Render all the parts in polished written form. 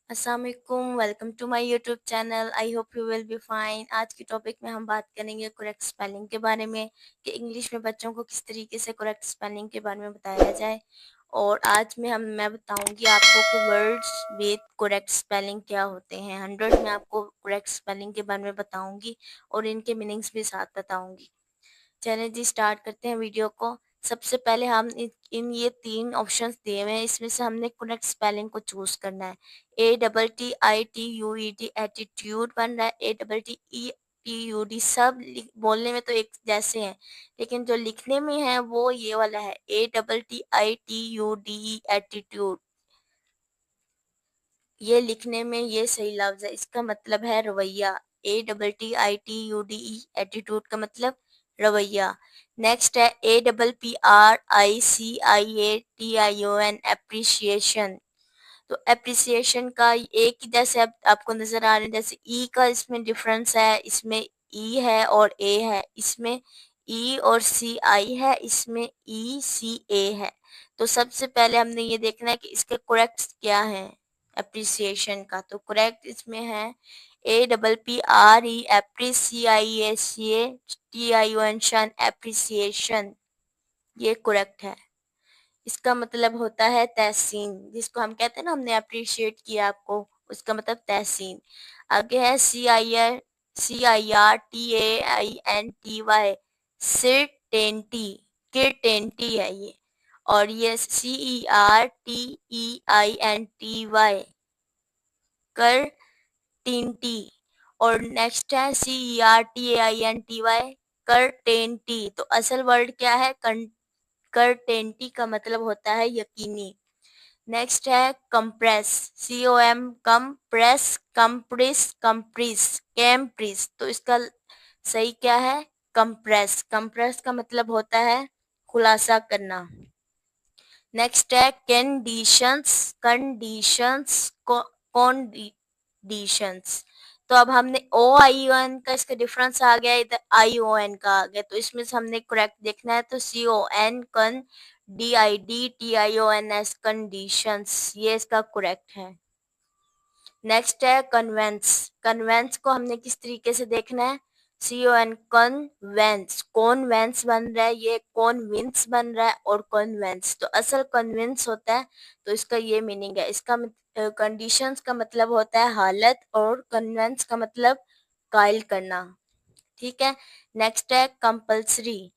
अस्सलाम वालेकुम, welcome to my YouTube channel. I hope you will be fine. आज के टॉपिक में हम बात करेंगे करेक्ट स्पेलिंग के बारे में कि इंग्लिश में बच्चों को किस तरीके से करेक्ट स्पेलिंग के बारे में बताया जाए। और आज मैं बताऊंगी आपको कि वर्ड्स विद करेक्ट स्पेलिंग क्या होते हैं। 100 में आपको करेक्ट स्पेलिंग के बारे में बताऊंगी और इनके मीनिंग्स भी साथ बताऊंगी। चलिए जी स्टार्ट करते हैं वीडियो को। सबसे पहले हम इन ये 3 ऑप्शंस दिए हुए हैं, इसमें से हमने करेक्ट स्पेलिंग को चूज करना है। ATTITUED एटीट्यूड बन रहा है, ATTETUD सब बोलने में तो एक जैसे हैं, लेकिन जो लिखने में है वो ये वाला है ATTITUDE एटीट्यूड। ये लिखने में ये सही लफ्ज है, इसका मतलब है रवैया। ATTITUDE एटीट्यूड का मतलब रवैया। नेक्स्ट है APPRICIATION एप्रिसिएशन। तो एप्रिसिएशन का एक ही जैसे अब आपको नजर आ रहे हैं, जैसे ई का इसमें डिफरेंस है, इसमें ई है और ए है, इसमें ई और सी आई है, इसमें ई सी ए है। तो सबसे पहले हमने ये देखना है कि इसके करेक्ट क्या है एप्रिसिएशन का। तो करेक्ट इसमें है APPRE एप्रिसिएशन एप्रिसिएशन, ये करेक्ट है। इसका मतलब होता है तहसीन, जिसको हम कहते हैं ना हमने अप्रिशिएट किया आपको, उसका मतलब तहसीन। आगे है CIRTAINTY सिरटेंटी, किरटेंटी है ये। और ये CERTEINTY कर टिंटी। और नेक्स्ट है CERTAINTY करटेंटी। तो असल वर्ड क्या है? करटेंटी का मतलब होता है यकीनी। नेक्स्ट है कंप्रेस, COM कंप्रेस, कंप्रिस, कंप्रिस, कैम्प्रिस। तो इसका सही क्या है? कंप्रेस। कंप्रेस का मतलब होता है खुलासा करना। नेक्स्ट है कंडीशंस, कंडीशंस, कंडीशंस। तो अब हमने OION का इसका डिफरेंस आ गया, इधर ION का आ गया, तो इसमें से हमने करेक्ट देखना है। तो CON कन, DIDTIONS कंडीशंस, ये इसका करेक्ट है। नेक्स्ट है कन्वेंस। कन्वेंस को हमने किस तरीके से देखना है? CON कन्वेंस, कॉन्वेंस बन रहा है, ये कॉन्विंस बन रहा है और कन्वेंस। तो असल कन्विंस होता है, तो इसका ये मीनिंग है। इसका कंडीशंस का मतलब होता है हालत और कन्वेंस का मतलब कायल करना। ठीक है। नेक्स्ट है कंपल्सरी।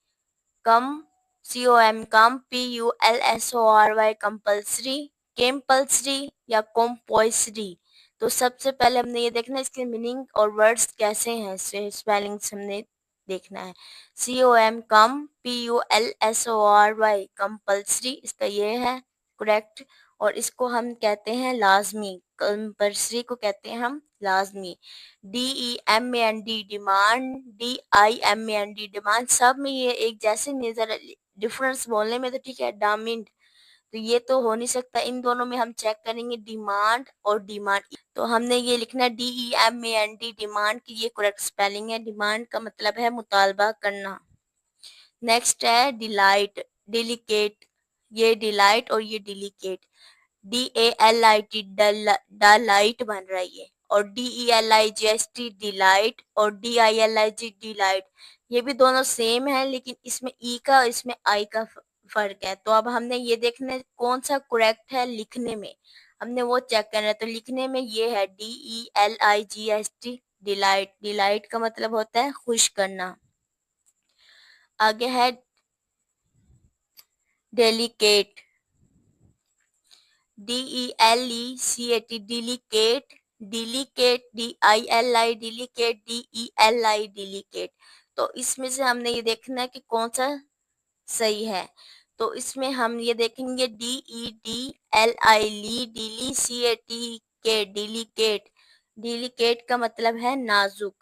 कम, COM कम, PULSORY कंपल्सरी, कंपल्सरी या कंपल्सरी। तो सबसे पहले हमने ये देखना है इसके मीनिंग और वर्ड्स कैसे हैं, स्पेलिंग्स हमने देखना है। COM कम, PULSORY कंपल्सरी, इसका ये है करेक्ट। और इसको हम कहते हैं लाजमी, कंपल्सरी को कहते हैं हम लाजमी। DEMAND डिमांड, DIMAND डिमांड, सब में ये एक जैसे नजर, डिफरेंस बोलने में तो ठीक है, डामिंड तो ये तो हो नहीं सकता। इन दोनों में हम चेक करेंगे डिमांड और डिमांड। तो हमने ये लिखना है DEMAND डिमांड की ये करेक्ट स्पेलिंग है। डिमांड का मतलब है मुतालबा करना। नेक्स्ट है डिलाइट, डिलिकेट, ये डिलाइट और ये डिलिकेट, DALIT डालाइट बन रहा है ये। और DELIGST डिलाइट और DILIG डिलाइट, ये भी दोनों सेम है, लेकिन इसमें ई का इसमें आई का फर्क है। तो अब हमने ये देखना है कौन सा करेक्ट है लिखने में, हमने वो चेक करना है। तो लिखने में ये है DELIGST डिलाइट, डिलाइट का मतलब होता है खुश करना। आगे है delicate, DELECAT delicate, delicate, DILI delicate, DELI delicate. तो इसमें से हमने ये देखना है कि कौन सा सही है। तो इसमें हम ये देखेंगे DEDLI ली, DELECAT के डिलीकेट, डिलीकेट का मतलब है नाजुक।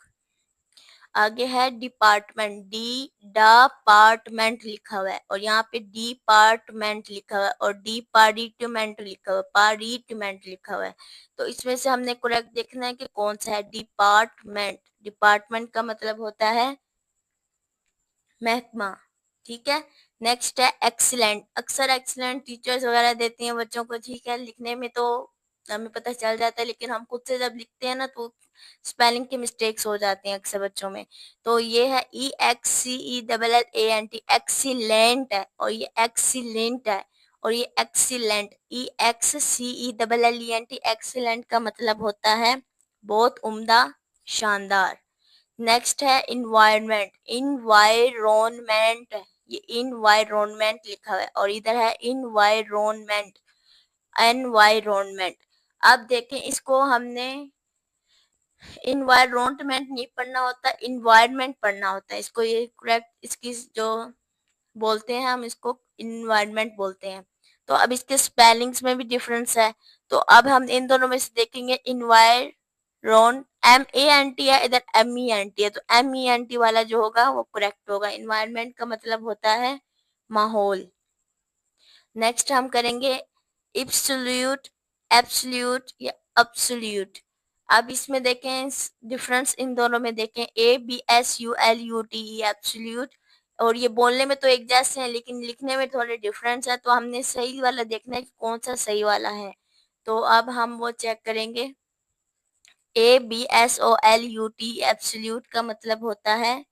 आगे है डिपार्टमेंट, डिपार्टमेंट लिखा हुआ है और यहाँ पे डिपार्टमेंट लिखा हुआ है और डिपार्टमेंट लिखा हुआ है, पार्टमेंट लिखा हुआ है। तो इसमें से हमने करेक्ट देखना है कि कौन सा है डिपार्टमेंट। डिपार्टमेंट का मतलब होता है महकमा। ठीक है। नेक्स्ट है एक्सीलेंट। अक्सर एक्सीलेंट टीचर्स वगैरह देती हैं बच्चों को, ठीक है, लिखने में तो हमें पता चल जाता है, लेकिन हम खुद से जब लिखते हैं ना तो स्पेलिंग के मिस्टेक्स हो जाते हैं अक्सर बच्चों में। तो ये है EXCELLEANT, एक्सीलेंट है, और ये एक्सीलेंट है, और ये एक्सीलेंट, EXCELLEANT, एक्सीलेंट का मतलब होता है बहुत उम्दा, शानदार। नेक्स्ट है इन्वायरमेंट, इन्वायरमेंट, ये इन्वायरमेंट लिखा हुआ है, और इधर है इन्वायरमेंट, एनवायरमेंट। अब देखें, इसको हमने इन्वायरमेंट नहीं पढ़ना होता, इन्वायरमेंट पढ़ना होता है इसको। ये करेक्ट, इसकी जो बोलते हैं हम इसको इन्वायरमेंट बोलते हैं। तो अब इसके स्पेलिंग्स में भी डिफरेंस है। तो अब हम इन दोनों में से देखेंगे, इन्वायरन MENT है, इधर MENT है, तो MENT वाला जो होगा वो करेक्ट होगा। इन्वायरमेंट का मतलब होता है माहौल। नेक्स्ट हम करेंगे एब्सोल्यूट, एब्सोल्यूट या एब्सोल्यूट। अब इसमें देखें डिफरेंस, इन दोनों में देखें, ABSULUT, एब्सोल्यूट, और ये बोलने में तो एक जैसे हैं लेकिन लिखने में थोड़े डिफरेंस है। तो हमने सही वाला देखना है कि कौन सा सही वाला है। तो अब हम वो चेक करेंगे। ABSOLUT, एब्सोल्यूट का मतलब होता है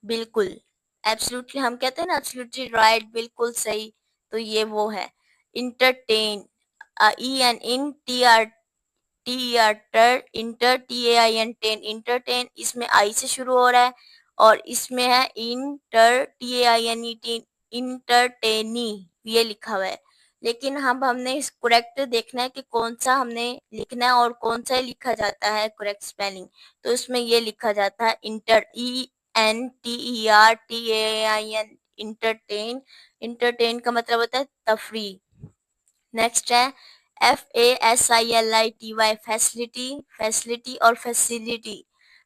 बिल्कुल। एब्सोल्युटली हम कहते हैं ना, एब्सोल्युटली राइट, बिल्कुल सही। तो ये वो है। Entertain, inter TAIN, ten, entertain, इसमें आई से शुरू हो रहा है, और इसमें है इंटर TAINE, इंटरटेनी, ये लिखा हुआ है। लेकिन हमने इस करेक्ट देखना है कि कौन सा हमने लिखना है और कौन सा लिखा जाता है करेक्ट स्पेलिंग। तो इसमें ये लिखा जाता है इंटर, ENTERTAIN, इंटरटेन। इंटरटेन का मतलब होता है तफरी। नेक्स्ट है FASILITY, फैसिलिटी, फैसिलिटी और फैसिलिटी।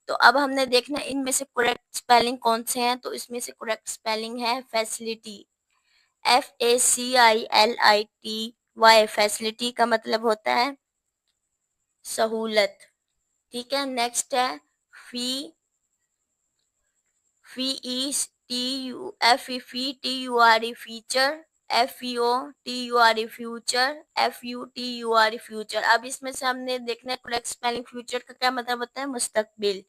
तो अब हमने देखना है इनमें से करेक्ट स्पेलिंग कौन से हैं। तो इसमें से करेक्ट स्पेलिंग है फैसिलिटी, FACILITY, फैसिलिटी का मतलब होता है सहूलत। ठीक है। नेक्स्ट है फी, FETURE, फीचर, FUTURE, फ्यूचर। अब इसमें से हमने देखना है करेक्ट स्पेलिंग। फ्यूचर का क्या मतलब होता है मुस्तकबिल।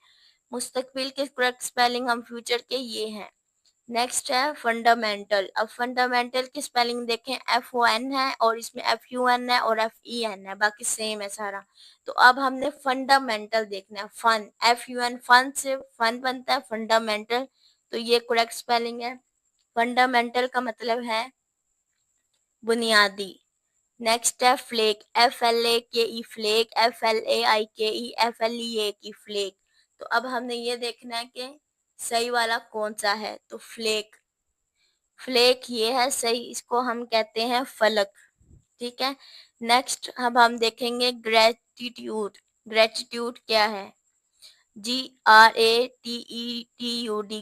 मुस्तकबिल के करेक्ट स्पेलिंग हम फ्यूचर के ये हैं। नेक्स्ट है फंडामेंटल। अब फंडामेंटल की स्पेलिंग देखें, FON है, और इसमें FUN है और FEN है, बाकी सेम है सारा। तो अब हमने फंडामेंटल देखना है। फन, FUN, फन से फन बनता है, फंडामेंटल, तो ये करेक्ट स्पेलिंग है। फंडामेंटल का मतलब है बुनियादी। नेक्स्ट है फ्लेक, FLAKE, फ्लेक, FLAIKE की फ्लेक। तो अब हमने ये देखना है कि सही वाला कौन सा है। तो फ्लेक, फ्लेक ये है सही, इसको हम कहते हैं फलक। ठीक है। नेक्स्ट अब हम देखेंगे ग्रेटिट्यूड। ग्रेटिट्यूड क्या है, GRATETUD,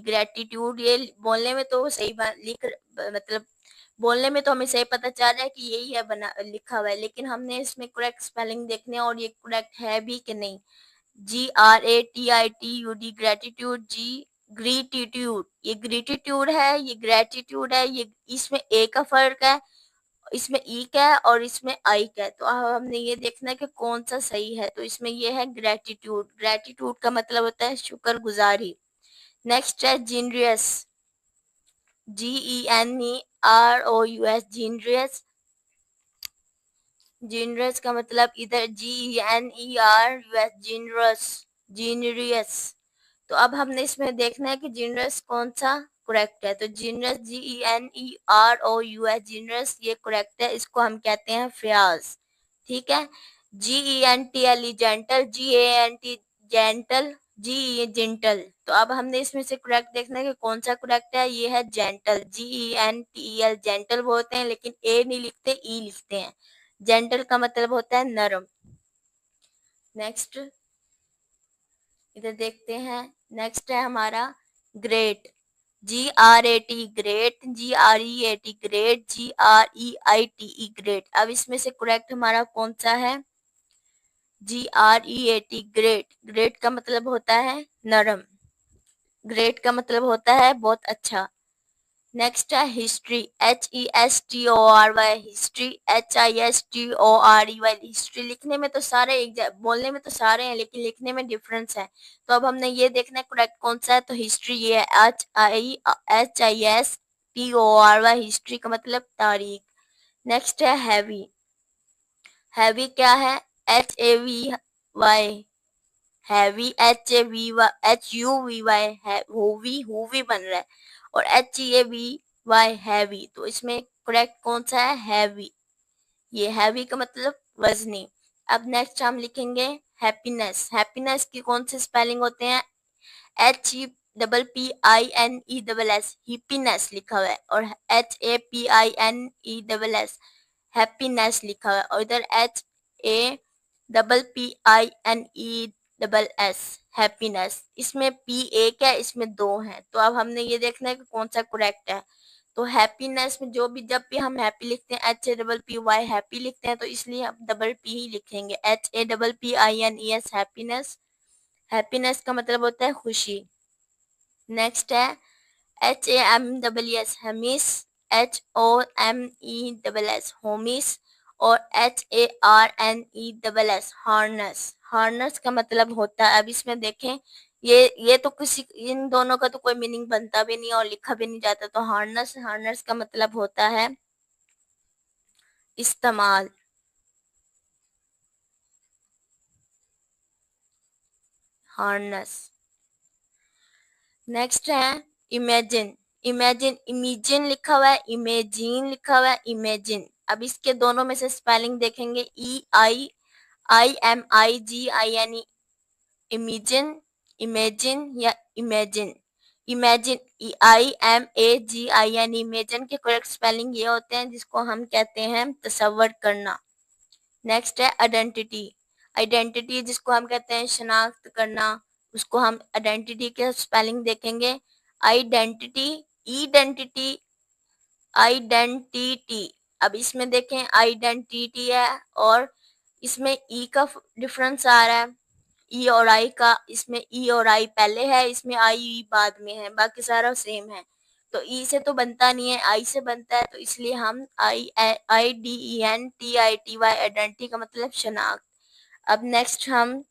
ग्रेटिट्यूड। ये बोलने में तो सही मतलब बोलने में तो हमें सही पता चल रहा है कि यही है बना लिखा हुआ है, लेकिन हमने इसमें करेक्ट स्पेलिंग देखने और ये करेक्ट है भी कि नहीं। GRATITUD, ग्रेटिट्यूड, ग्रीटिट्यूड, ये ग्रीटिट्यूड है, ये ग्रेटिट्यूड है, ये इसमें ए का फर्क है, इसमें ई का है और इसमें आई का है। तो अब हमने ये देखना है कि कौन सा सही है। तो इसमें ये है ग्रेटिट्यूड। ग्रेटिट्यूड का मतलब होता है शुक्रगुजारी। नेक्स्ट है जीनियस, GENEROUS, जीनियस। जीनियस का मतलब इधर GENERUS, जीनियस, जीनियस। तो अब हमने इसमें देखना है कि जीनियस कौन सा करेक्ट है। तो जीनियस, GENEROUS, जीनियस, ये करेक्ट है, इसको हम कहते हैं फयाज। ठीक है। GENTLE, gentle, GANT, gentle, gentle. तो अब हमने इसमें से करेक्ट देखना है कि कौन सा करेक्ट है। ये है जेंटल, GENTL, जेंटल बोलते हैं, लेकिन ए नहीं लिखते, ई लिखते हैं। जेंटल का मतलब होता है नरम। नेक्स्ट इधर देखते हैं। नेक्स्ट है हमारा great, GRAT, great, GREAT, great, GREITE, great. अब इसमें से करेक्ट हमारा कौन सा है, GREAT, ग्रेट। ग्रेट का मतलब होता है नरम, ग्रेट का मतलब होता है बहुत अच्छा। नेक्स्ट है history, HESTORY, history, HISTOREY। History लिखने में तो सारे बोलने में तो सारे हैं, लेकिन लिखने में डिफरेंस है। तो अब हमने ये देखना है करेक्ट कौन सा है। तो हिस्ट्री ये है, HISTORY, हिस्ट्री का मतलब तारीख। नेक्स्ट है हैवी, हैवी क्या है, HAVY, हैवी, HUVY है, हुवी बन रहा है, और HEAVY हैवी। तो इसमें करेक्ट कौन सा है, हैवी। ये हैवी का मतलब वजनी। अब नेक्स्ट हम लिखेंगे हैप्पीनेस, हैप्पीनेस की कौन से स्पेलिंग होते हैं, HEPPINESS, हैप्पीनेस लिखा हुआ है, और HAPPINESS हैप्पीनेस लिखा हुआ है, और इधर HAPPINESS हैप्पीनेस। इसमें P एक है, इसमें दो है। तो अब हमने ये देखना है कि कौन सा करेक्ट है। तो हैप्पीनेस में जो भी, जब भी हम हैप्पी लिखते हैं HAPPY हैप्पी लिखते हैं, तो इसलिए हम डबल P ही लिखेंगे, HAPPINES हैप्पीनेस। हैप्पीनेस का मतलब होता है खुशी। नेक्स्ट है HAMES, हमीस, HOMESS होमिस, और HARNESS हार्नस। हार्नस का मतलब होता है, अब इसमें देखें, ये तो किसी, इन दोनों का तो कोई मीनिंग बनता भी नहीं और लिखा भी नहीं जाता। तो हार्नस, हार्नस का मतलब होता है इस्तेमाल। हार्नस। नेक्स्ट है इमेजिन, इमेजिन, इमेजिन लिखा हुआ है, इमेजिन लिखा हुआ है, इमेजिन। अब इसके दोनों में से स्पेलिंग देखेंगे, EIIMIGIN, इमेजिन, इमेजिन या इमेजिन। इमेजिन, IMAGIN, इमेजिन के करेक्ट स्पेलिंग ये होते हैं, जिसको हम कहते हैं तसव्वुर करना। नेक्स्ट है आइडेंटिटी, आइडेंटिटी जिसको हम कहते हैं शनाख्त करना, उसको हम आइडेंटिटी के स्पेलिंग देखेंगे, आइडेंटिटी, इडेंटिटी, आइडेंटिटी। अब इसमें देखें आइडेंटिटी है, और इसमें ई का डिफरेंस आ रहा है, ई और आई का। इसमें ई और आई पहले है, इसमें आई बाद में है, बाकी सारा सेम है। तो ई से तो बनता नहीं है, आई से बनता है, तो इसलिए हम IDENTITY, आइडेंटिटी का मतलब शनाख्त। अब नेक्स्ट हम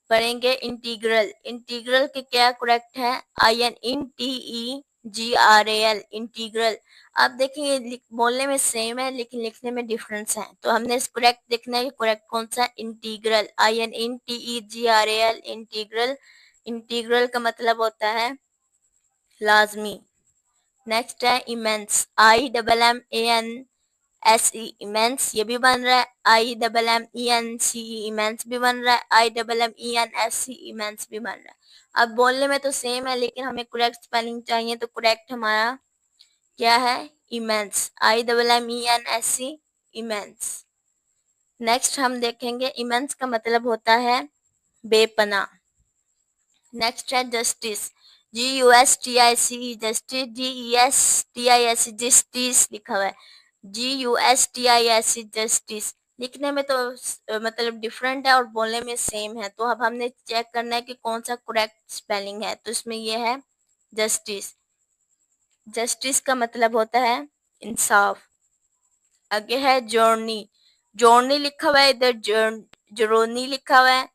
पढ़ेंगे इंटीग्रल, इंटीग्रल के क्या करेक्ट है, INTEGRAL, इंटीग्रल। आप देखेंगे बोलने में सेम है, लेकिन लिखने में डिफरेंस है। तो हमने इस करेक्ट देखना है कि करेक्ट कौन सा, इंटीग्रल, INTEGRAL, इंटीग्रल। इंटीग्रल का मतलब होता है लाजमी। नेक्स्ट है इमेंस, IMMANSE, इमेंस, ये भी बन रहा है, IMMENCE, इमेंस भी बन रहा है, IMMENSE, इमेंस भी बन रहा है। अब बोलने में तो सेम है, लेकिन हमें करेक्ट स्पेलिंग चाहिए। तो करेक्ट हमारा क्या है, इमेंस, IMMENSE, इमेंस। नेक्स्ट हम देखेंगे इमेंस का मतलब होता है बेपना। नेक्स्ट है justice, JUSTICE, justice, JESTIS, justice लिखा हुआ है, JUSTICE, जस्टिस। लिखने में तो मतलब डिफरेंट है, और बोलने में सेम है। तो अब हमने चेक करना है कि कौन सा करेक्ट स्पेलिंग है। तो इसमें ये है जस्टिस, जस्टिस का मतलब होता है इंसाफ। आगे है जर्नी, जर्नी लिखा हुआ है, इधर जर्नी लिखा हुआ है,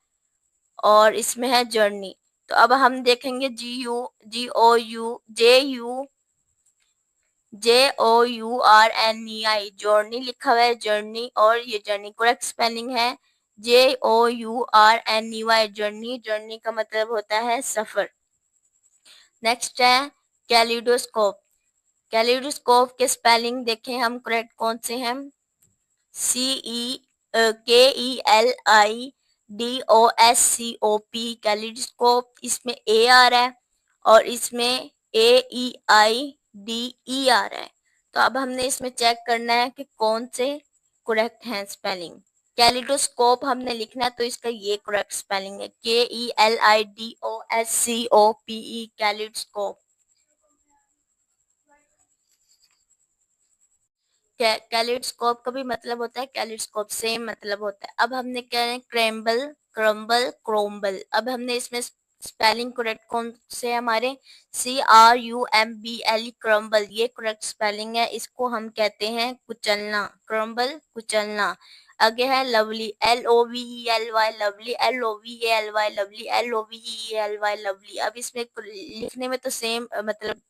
और इसमें है जर्नी। तो अब हम देखेंगे JOURNEI, जर्नी लिखा हुआ है, जर्नी, और ये जर्नी करेक्ट स्पेलिंग है JOURNEY, जर्नी। जर्नी का मतलब होता है सफर। नेक्स्ट है कैलिडोस्कोप, कैलिडोस्कोप के स्पेलिंग देखें हम करेक्ट कौन से हैं, KELIDOSCOP, कैलिडोस्कोप। इसमें ए आ रहा है, और इसमें AEIDE आ रहा है। तो अब हमने इसमें चेक करना है कि कौन से करेक्ट हैं स्पेलिंग। कैलिडोस्कोप हमने लिखना है, तो इसका ये करेक्ट स्पेलिंग है, KELIDOSCOPE, कैलिडोस्कोप। कैलिडोस्कोप का भी मतलब होता है कैलिडोस्कोप, सेम मतलब होता है। अब हमने क्या है क्रैम्बल, क्रम्बल, क्रोम्बल। अब हमने इसमें स्पेलिंग करेक्ट कौन से है हमारे? CRUMBLE क्रम्बल, ये करेक्ट स्पेलिंग है। इसको हम कहते हैं कुचलना, क्रम्बल कुचलना। आगे है lovely, LOVELY lovely, LOVEALY lovely, LOVEELY lovely. अब इसमें लिखने में तो सेम, मतलब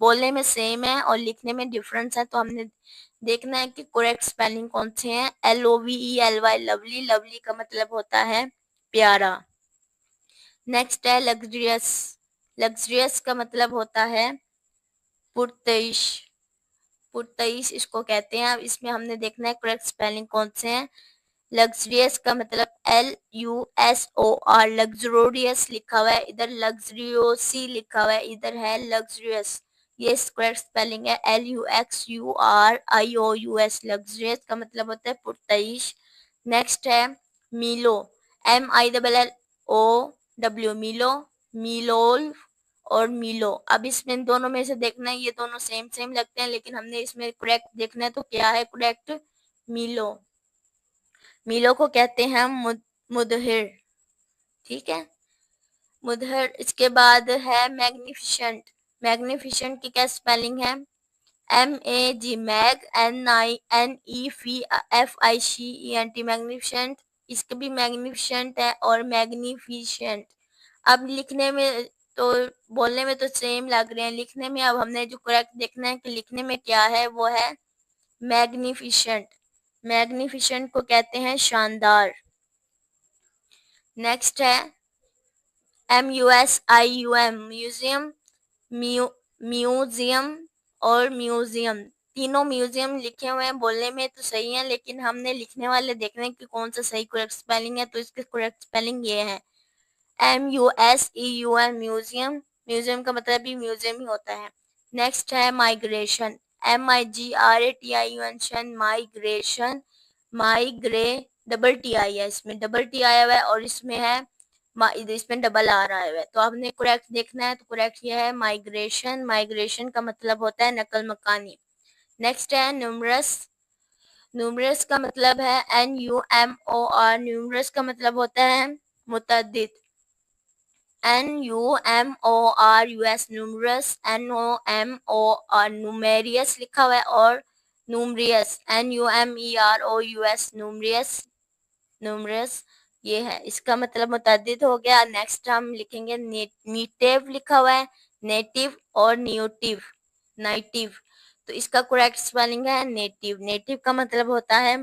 बोलने में सेम है और लिखने में डिफरेंस है, तो हमने देखना है कि करेक्ट स्पेलिंग कौन से हैं। LOVELY लवली, लवली का मतलब होता है प्यारा। नेक्स्ट है लग्जरियस, लग्जरियस का मतलब होता है पुरतइश, पुरतइश इसको कहते हैं। अब इसमें हमने देखना है करेक्ट स्पेलिंग कौन से हैं। लग्जरियस का मतलब LUSOR, लग्जरोरियस लिखा हुआ है, इधर लग्जरियोसी लिखा हुआ है, इधर है लग्जरियस। ये करेक्ट स्पेलिंग है LUXURIOUS, लग्जरियस का मतलब होता है पुरतइश। नेक्स्ट है मीलो, MILLOW, मीलो, मीलोल और मीलो। अब इसमें दोनों में से देखना है, ये दोनों सेम सेम लगते हैं, लेकिन हमने इसमें करेक्ट देखना है, तो क्या है करेक्ट? मीलो। मीलो को कहते हैं मुदहिर, ठीक है, मुदहिर। इसके बाद है मैग्निफिशेंट, मैग्निफिशेंट की क्या स्पेलिंग है? MAG, mag, NEFICENT, magnificent. इसका भी मैग्निफिशेंट है और मैग्निफिशेंट। अब लिखने में तो, बोलने में तो सेम लग रहे हैं, लिखने में अब हमने जो करेक्ट देखना है कि लिखने में क्या है, वो है मैग्निफिशेंट। मैग्निफिशेंट को कहते हैं शानदार। नेक्स्ट है MUSIUM, म्यूजियम, म्यूजियम और म्यूजियम। तीनों म्यूजियम लिखे हुए हैं, बोलने में तो सही है, लेकिन हमने लिखने वाले देखने हैं कि कौन सा सही करेक्ट स्पेलिंग है, तो इसके करेक्ट स्पेलिंग ये है MUSEUM, म्यूजियम। म्यूजियम का मतलब भी म्यूजियम ही होता है। नेक्स्ट है माइग्रेशन, MIGRATION, माइग्रेशन, माइग्रे, डबल टी आई है, इसमें डबल टी आया हुआ है और इसमें है इसमें डबल आ रहा है, तो आपने करेक्ट देखना है, तो करेक्ट ये है माइग्रेशन। माइग्रेशन का मतलब होता है नकल मकानी। नेक्स्ट है न्यूमरस, न्यूमरस का मतलब है NUMOR, न्यूमरस का मतलब होता है मुतअद्दिद, NUMORUS, न्यूमरस, NOMOR, न्यूमेरियस लिखा हुआ है, और न्यूमरियस, NUMEROUS, न्यूमरियस, न्यूमरस ये है, इसका मतलब मुतअद्दिद हो गया। नेक्स्ट हम लिखेंगे नेटिव, लिखा हुआ है नेटिव और न्यूटिव, नाइटिव, तो इसका करेक्ट स्पेलिंग है नेटिव। नेटिव का मतलब होता है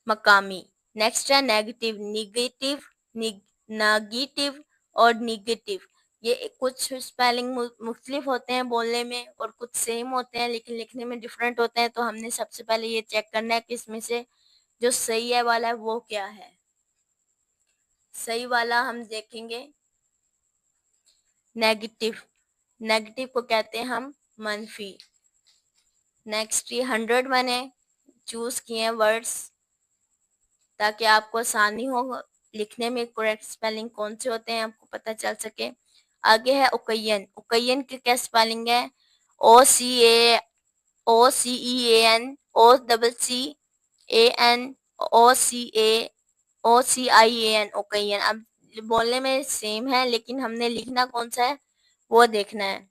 मकामी। नेक्स्ट है नेगेटिव, निगेटिव, नेगेटिव और निगेटिव। ये कुछ स्पेलिंग मुख्तलिफ होते हैं बोलने में और कुछ सेम होते हैं, लेकिन लिखने में डिफरेंट होते हैं, तो हमने सबसे पहले ये चेक करना है कि इसमें से जो सही है वाला है वो क्या है। सही वाला हम देखेंगे नेगेटिव, नेगेटिव को कहते हैं हम मनफी। नेक्स्ट ये 100 मैंने चूज किए हैं वर्ड्स ताकि आपको आसानी हो लिखने में, करेक्ट स्पेलिंग कौन से होते हैं आपको पता चल सके। आगे है ओकैयन, ओकैयन की क्या स्पेलिंग है? OCAN ओकैयन। अब बोलने में सेम है, लेकिन हमने लिखना कौन सा है वो देखना है।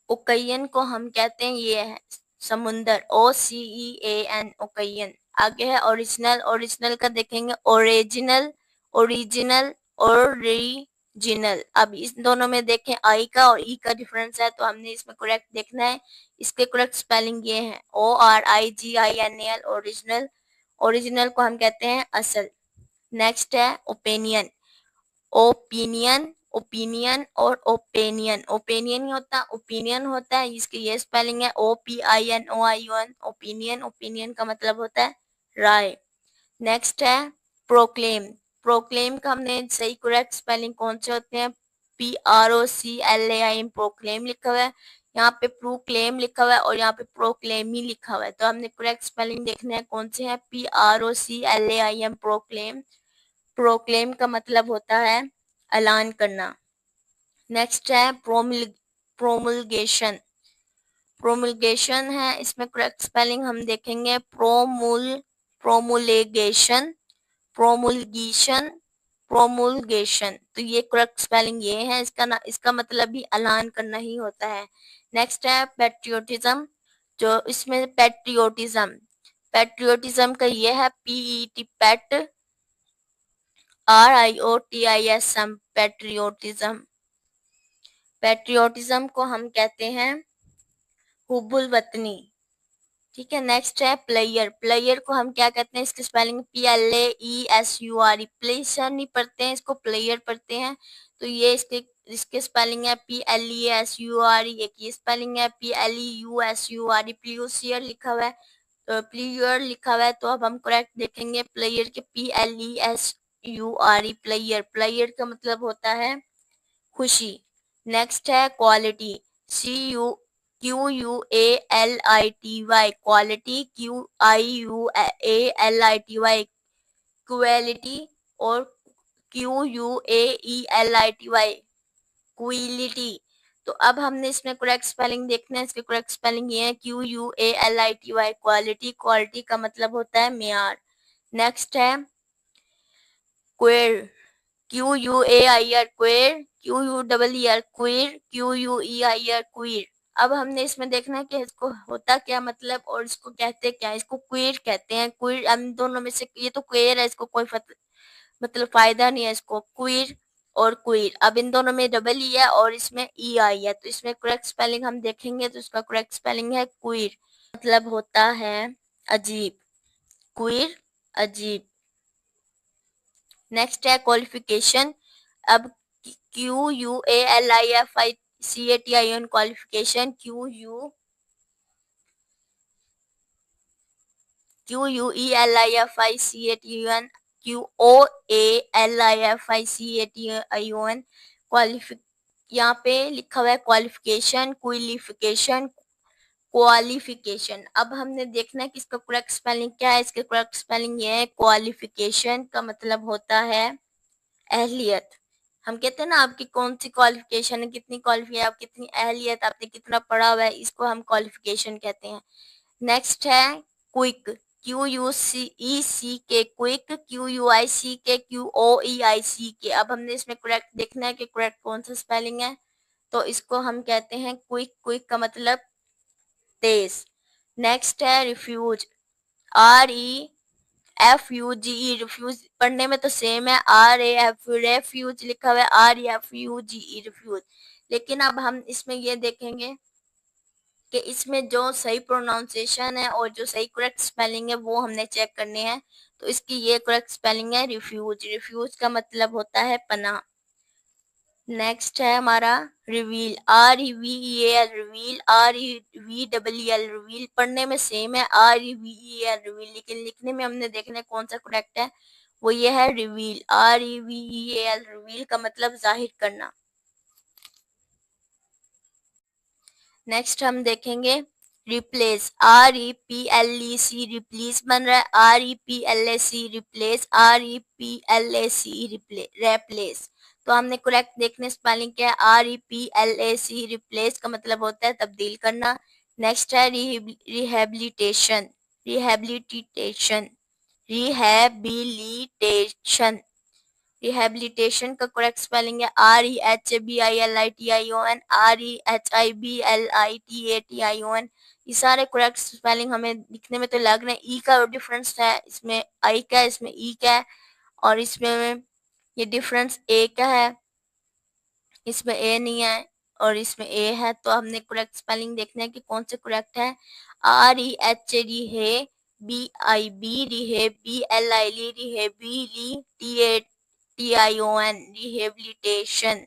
ओकैयन को हम कहते हैं ये है समुंदर, OCEAN ओकैयन। आगे है ओरिजिनल, ओरिजिनल का देखेंगे ओरिजिनल, ओरिजिनल और रीजिनल। अब इस दोनों में देखें आई का और ई का डिफरेंस है, तो हमने इसमें करेक्ट देखना है। इसके करेक्ट स्पेलिंग ये है ORIGINAL, ओरिजिनल। ओरिजिनल को हम कहते हैं असल। नेक्स्ट है ओपिनियन, ओपिनियन, ओपिनियन और ओपिनियन। ओपिनियन ही होता, ओपिनियन होता है, इसकी ये स्पेलिंग है OPINOION, ओपिनियन। ओपिनियन का मतलब होता है राय। नेक्स्ट है प्रोक्लेम, प्रोक्लेम का हमने सही करेक्ट स्पेलिंग कौन से होते हैं? PROCLAIM, प्रोक्लेम लिखा हुआ है, यहाँ पे प्रोक्लेम लिखा हुआ है और यहाँ पे प्रोक्लेमी लिखा हुआ है, तो हमने करेक्ट स्पेलिंग देखना है कौन से हैं। PROCLAIM, proclaim. प्रोक्लेम का मतलब होता है ऐलान करना। नेक्स्ट है प्रोमुलगेशन, प्रोमुलगेशन है, इसमें करेक्ट स्पेलिंग हम देखेंगे प्रोमुलगेशन, प्रोमुलगेशन, प्रोमुलगेशन। तो ये करेक्ट स्पेलिंग ये है, इसका मतलब भी ऐलान करना ही होता है। नेक्स्ट है पेट्रियोटिज्म, जो इसमें पेट्रियोटिज्म का ये है PET पेट RIOTISM पेट्रियोटिज्म। पेट्रियोटिज्म को हम कहते हैं हुब्बुल वतनी। ठीक है। नेक्स्ट है प्लेयर को हम क्या कहते हैं, इसकी स्पेलिंग PLAESURE। प्लेसर नहीं पढ़ते हैं, इसको प्लेयर पढ़ते हैं। तो ये इसके स्पेलिंग है PLESURE। एक ये स्पेलिंग है PLEUSURE। प्ल्यूसियर लिखा हुआ है, तो प्लेयर लिखा हुआ है, तो अब हम करेक्ट देखेंगे प्लेयर के PLESURE। प्लेयर का मतलब होता है खुशी। नेक्स्ट है quality, QUALITY quality, QIUALITY quality, और QUAELITY क्विलिटी। तो अब हमने इसमें करेक्ट स्पेलिंग देखना है। इसके करेक्ट स्पेलिंग ये है QUALITY क्वालिटी। क्वालिटी का मतलब होता है मेयार। नेक्स्ट है क्वेर, QUAIR क्वेर, QUER क्वेर, QUEIR क्वीर। अब हमने इसमें देखना है कि इसको होता क्या मतलब और इसको कहते क्या। इसको क्वेर कहते हैं। क्वीर हम दोनों में से, ये तो क्वेर है, इसको कोई मतलब फायदा नहीं है इसको। क्वीर और क्वीर, अब इन दोनों में डबल ई है और इसमें ई आई है, तो इसमें करेक्ट स्पेलिंग हम देखेंगे तो इसका करेक्ट स्पेलिंग है क्वीर। मतलब होता है अजीब, क्वीर अजीब। नेक्स्ट है क्वालिफिकेशन। अब QUALIFICATION क्वालिफिकेशन, QUELIFICATION QOALIFICATION यहाँ पे लिखा हुआ है क्वालिफिकेशन, क्वालिफिकेशन। अब हमने देखना है कि इसका करेक्ट स्पेलिंग क्या है। इसका करेक्ट स्पेलिंग ये है क्वालिफिकेशन का मतलब होता है अहलियत। हम कहते हैं ना आपकी कौन सी क्वालिफिकेशन है, कितनी क्वालिफाई है, आप कितनी अहलियत, आपने कितना पढ़ा हुआ है, इसको हम क्वालिफिकेशन कहते हैं। नेक्स्ट है क्विक, QUCECK क्विक, QUICK अब हमने इसमें करेक्ट देखना है कि करेक्ट कौन सा स्पेलिंग है। तो इसको हम कहते हैं क्विक। क्विक का मतलब तेज। नेक्स्ट है रिफ्यूज, REFUGE। रिफ्यूज पढ़ने में तो सेम है, रेफ्यूज लिखा हुआ है, REFUGE रिफ्यूज। लेकिन अब हम इसमें ये देखेंगे कि इसमें जो सही प्रोनाउंसिएशन है और जो सही करेक्ट स्पेलिंग है वो हमने चेक करने हैं। तो इसकी ये करेक्ट स्पेलिंग है रिफ्यूज। रिफ्यूज का मतलब होता है पनाह। नेक्स्ट है हमारा reveal, REVEL reveal, REVEL reveal. पढ़ने में सेम है, REVEL रिवील, लेकिन लिखने में हमने देखना है कौन सा करेक्ट है। वो ये है रिवील, REVEL रिवील का मतलब जाहिर करना। नेक्स्ट हम देखेंगे रिप्लेस, REPLEC रिप्लेस बन रहा है, REPLAC रिप्लेस, REPLAC रिप्लेस। तो हमने करेक्ट देखने स्पेलिंग क्या है, REPLAC रिप्लेस का मतलब होता है तब्दील करना। नेक्स्ट है रिहेबिलिटेशन, रिहेबिलिटेशन रिहेबिलिटेशन रिहेबिलिटेशन का करेक्ट स्पेलिंग है REHABILITION, REHIBLITATION। ये सारे करेक्ट स्पेलिंग हमें दिखने में तो लग रहे हैं। ई का डिफरेंस है, इसमें आई का है, इसमें ई का है, और इसमें ये डिफरेंस ए का है, इसमें ए नहीं है और इसमें ए है। तो हमने करेक्ट स्पेलिंग देखना है कि कौन से करेक्ट है। REH BIB BLI TION rehabilitation,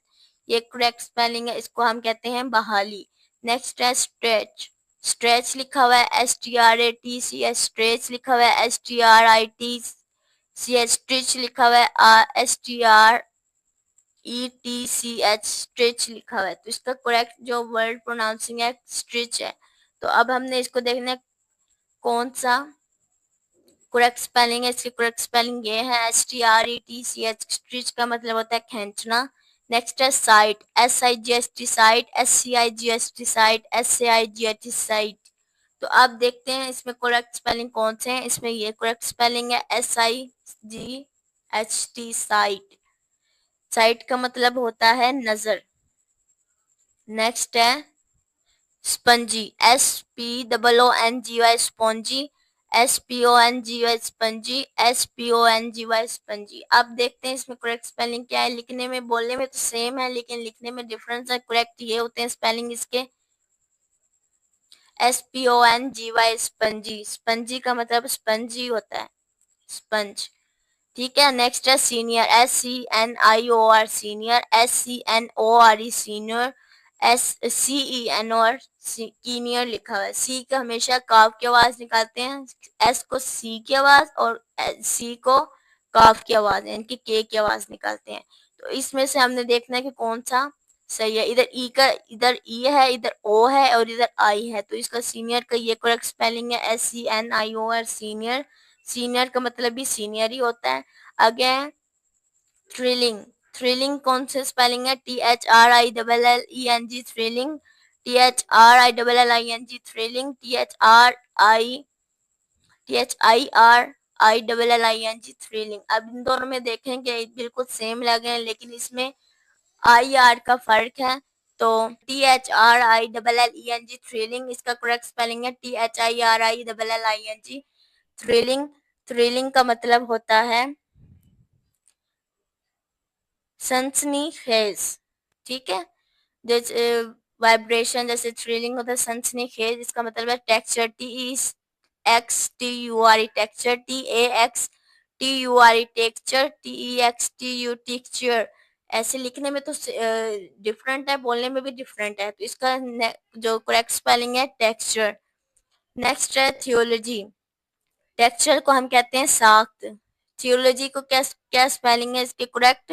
ये करेक्ट स्पेलिंग है, इसको हम कहते हैं बहाली। नेक्स्ट है स्ट्रेच, स्ट्रेच लिखा हुआ है STRATCH, स्ट्रेच लिखा हुआ है STRITCH, स्ट्रिच लिखा हुआ है STRETCH, स्ट्रिच लिखा हुआ है। तो इसका करेक्ट जो वर्ड प्रोनाउंसिंग है स्ट्रिच है। तो अब हमने इसको देखना है कौन सा करेक्ट स्पेलिंग है। इसकी करेक्ट स्पेलिंग ये है STRETCH, स्ट्रिच का मतलब होता है खींचना। नेक्स्ट है site, SIGHT site, SCIGHT site, SAIGHT site. तो अब देखते हैं इसमें करेक्ट स्पेलिंग कौन से हैं। इसमें ये करेक्ट स्पेलिंग है SIGHT साइट। साइट का मतलब होता है नजर। नेक्स्ट है spongy, SPOONGY spongy, SPONGY spongy, SPONGY spongy. अब देखते हैं इसमें करेक्ट स्पेलिंग क्या है। लिखने में बोलने में तो सेम है लेकिन लिखने में डिफरेंस है। करेक्ट ये होते हैं स्पेलिंग इसके SPONGY स्पंजी। स्पंजी का मतलब स्पंजी होता है, स्पंज। ठीक है। नेक्स्ट है senior, SCNIOR senior, SCNORE senior, SCENOR senior लिखा हुआ है। सी का हमेशा काफ की आवाज निकालते हैं, एस को सी की आवाज और सी को काफ की आवाज यानी कि के की आवाज निकालते हैं। तो इसमें से हमने देखना है कि कौन सा सही है। इधर ई का, इधर ई है, इधर ओ है और इधर आई है, तो इसका सीनियर का ये करेक्ट स्पेलिंग है SCNIOR सीनियर। सीनियर का मतलब भी सीनियर ही होता है। अगेन थ्रिलिंग, थ्रिलिंग कौन से स्पेलिंग है? THRILLENG thrilling, THRILLING thrilling, THIRILLING thrilling. अब इन दोनों में देखेंगे बिल्कुल सेम लगे हैं लेकिन इसमें IR का फर्क है। तो THRILLENG थ्रिलिंग इसका करेक्ट स्पेलिंग है THIRILLING थ्रिलिंग। थ्रिलिंग का मतलब होता है सनसनीखेज। ठीक है। जैसे वाइब्रेशन, जैसे थ्रिलिंग होता है सनसनीखेज, इसका मतलब है texture, TEXTURE texture, TAXTURE texture, TEXTU texture. ऐसे लिखने में तो डिफरेंट है, बोलने में भी डिफरेंट है, तो इसका जो करेक्ट स्पेलिंग है टेक्सचर। नेक्स्ट है थियोलॉजी। टेक्सचर को हम कहते हैं साख्त। थियोलॉजी को क्या क्या स्पेलिंग है इसके करेक्ट?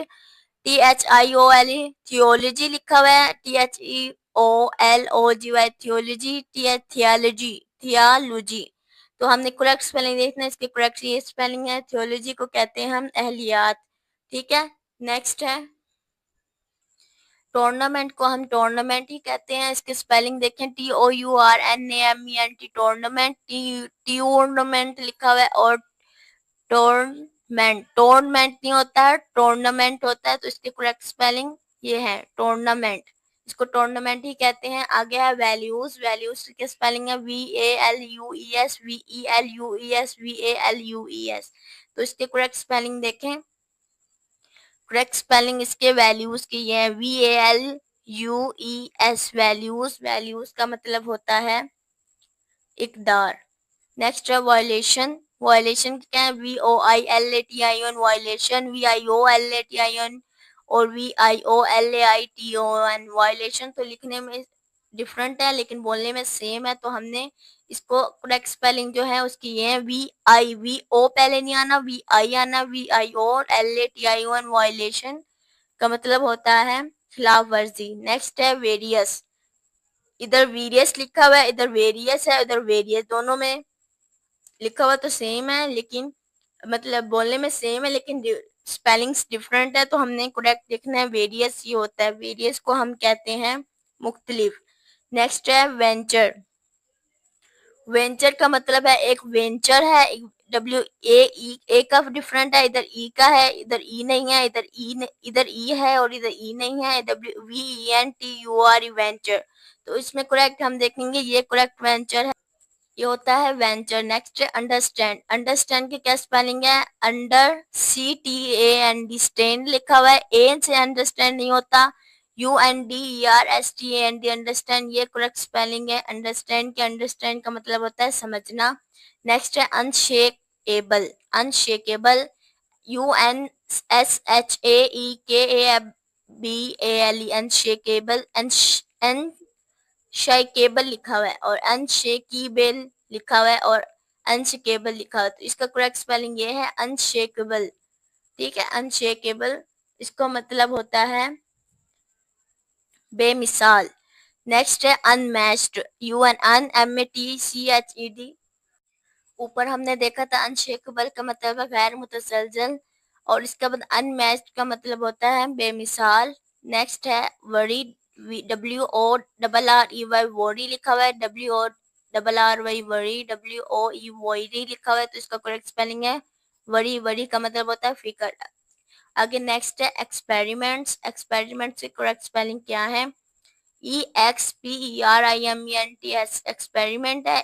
THIOLE थियोलॉजी लिखा हुआ है, THEOLOGY थियोलॉजी, थियोलॉजी थियोलॉजी। तो हमने करेक्ट स्पेलिंग देखना है, इसके करेक्ट ये स्पेलिंग है। थियोलॉजी को कहते हैं हम अहलियात। ठीक है। नेक्स्ट है टूर्नामेंट को हम टूर्नामेंट ही कहते हैं। इसके स्पेलिंग देखें TOURNAMENT टूर्नामेंट, टूर्नामेंट लिखा हुआ है और टूर्नामेंट, टूर्नामेंट नहीं होता है, टूर्नामेंट होता है। तो इसकी करेक्ट स्पेलिंग ये है टूर्नामेंट, इसको टूर्नामेंट ही कहते हैं। आगे है वैल्यूज। वैल्यूज की स्पेलिंग है VALUES, VELUES, VALUES। तो इसके करेक्ट स्पेलिंग देखें। करेक्ट स्पेलिंग इसके वैल्यूज की ये है VALUES वैल्यूज। वैल्यूज का मतलब होता है इकदार। नेक्स्ट है वायलेशन। वायलेशन क्या है? VOILATION वायलेशन, VIOLATION और VIOLAITON वायलेशन। तो लिखने में डिफरेंट है लेकिन बोलने में सेम है, तो हमने इसको करेक्ट स्पेलिंग जो है उसकी ये है VO पहले नहीं आना, VI आना, VIOLATION वायलेशन का मतलब होता है खिलाफ वर्जी। नेक्स्ट है वेरियस। इधर वेरियस लिखा हुआ है, इधर वेरियस है, इधर वेरियस, दोनों में लिखा हुआ तो सेम है लेकिन मतलब बोलने में सेम है लेकिन स्पेलिंग्स डिफरेंट है, तो हमने करेक्ट लिखना है वेरियस ही होता है। वेरियस को हम कहते हैं मुख्तलिफ। नेक्स्ट है वेंचर। वेंचर का मतलब है एक वेंचर है, एक का डिफरेंट है, इधर ई का है, इधर ई नहीं है, इधर ई है और इधर ई नहीं है, WVENTURE वेंचर। तो इसमें करेक्ट हम देखेंगे ये करेक्ट वेंचर है, ये होता है वेंचर। नेक्स्ट है अंडरस्टैंड। अंडरस्टैंड की क्या स्पेलिंग है? अंडर CTAND स्टैंड लिखा हुआ है, ए से अंडरस्टैंड नहीं होता, UNDERSTAND अंडरस्टैंड, ये करेक्ट स्पेलिंग है अंडरस्टैंड के। अंडरस्टैंड का मतलब होता है समझना। नेक्स्ट है unshakeable. Unshakeable UNSSHAEKABLE unshakeable, unshakeable लिखा हुआ है और अनशेकीबल लिखा हुआ है और अनशेकेबल लिखा हुआ है, तो इसका करेक्ट स्पेलिंग ये है अनशेकेबल। ठीक है, अनशेकेबल इसको मतलब होता है बेमिसाल। नेक्स्ट है अनमैच्ड, UNMATCHED। ऊपर हमने देखा था अनशेकेबल का मतलब है गैर मुतसलसल और इसका बाद अनमैच्ड का मतलब होता है बेमिसाल। नेक्स्ट है वरी, WORREY वोरी लिखा हुआ है, WORRY वरी, WOE वोरी लिखा हुआ है, तो इसका करेक्ट स्पेलिंग है वरी। वरी का मतलब होता है फिकर। आगे नेक्स्ट है एक्सपेरिमेंट्स। एक्सपेरिमेंट्स की करेक्ट स्पेलिंग क्या है? EXPERIMENTS एक्सपेरिमेंट है।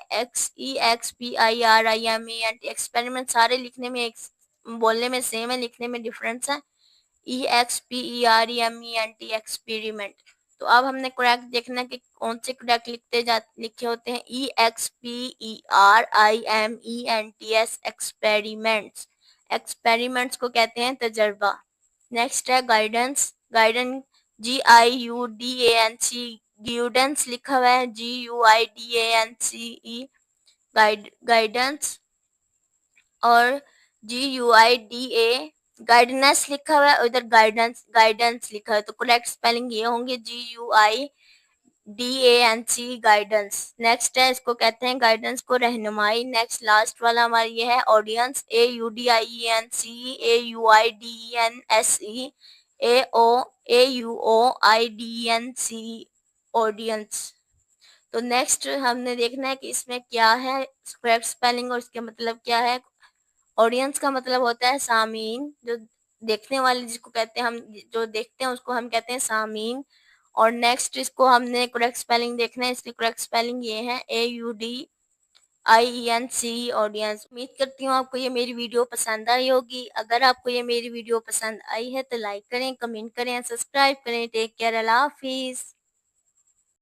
EXPERIMENT एक्सपेरिमेंट सारे लिखने में एक बोलने में सेम है, लिखने में डिफरेंस है। EXPERIMENT experiment. तो अब हमने करेक्ट देखना है कि कौन से करेक्ट लिखे होते हैं। EXPERIMENTS experiments. एक्सपेरिमेंट्स को कहते हैं तजर्बा। नेक्स्ट है गाइडेंस। गाइडेंस GIUDANC गाइडेंस लिखा हुआ है, GUIDANCE गाइडेंस, और GUIDA गाइडेंस लिखा हुआ है, उधर गाइडेंस गाइडेंस लिखा है। तो करेक्ट स्पेलिंग ये होंगे GUIDANC गाइडेंस। नेक्स्ट है, इसको कहते हैं गाइडेंस को रहनुमाई। नेक्स्ट लास्ट वाला हमारा ये है ऑडियंस। AUDIENCE audience. तो नेक्स्ट हमने देखना है कि इसमें क्या है करेक्ट स्पेलिंग और इसके मतलब क्या है। ऑडियंस का मतलब होता है सामीन, जो देखने वाले जिसको कहते हैं हम, जो देखते हैं उसको हम कहते हैं सामीन। और नेक्स्ट इसको हमने करेक्ट स्पेलिंग देखना है, इसकी करेक्ट स्पेलिंग ये है AUDIENCE ऑडियंस। उम्मीद करती हूँ आपको ये मेरी वीडियो पसंद आई होगी। अगर आपको ये मेरी वीडियो पसंद आई है तो लाइक करें, कमेंट करें, सब्सक्राइब करें। टेक केयर, अल्लाह हाफिज।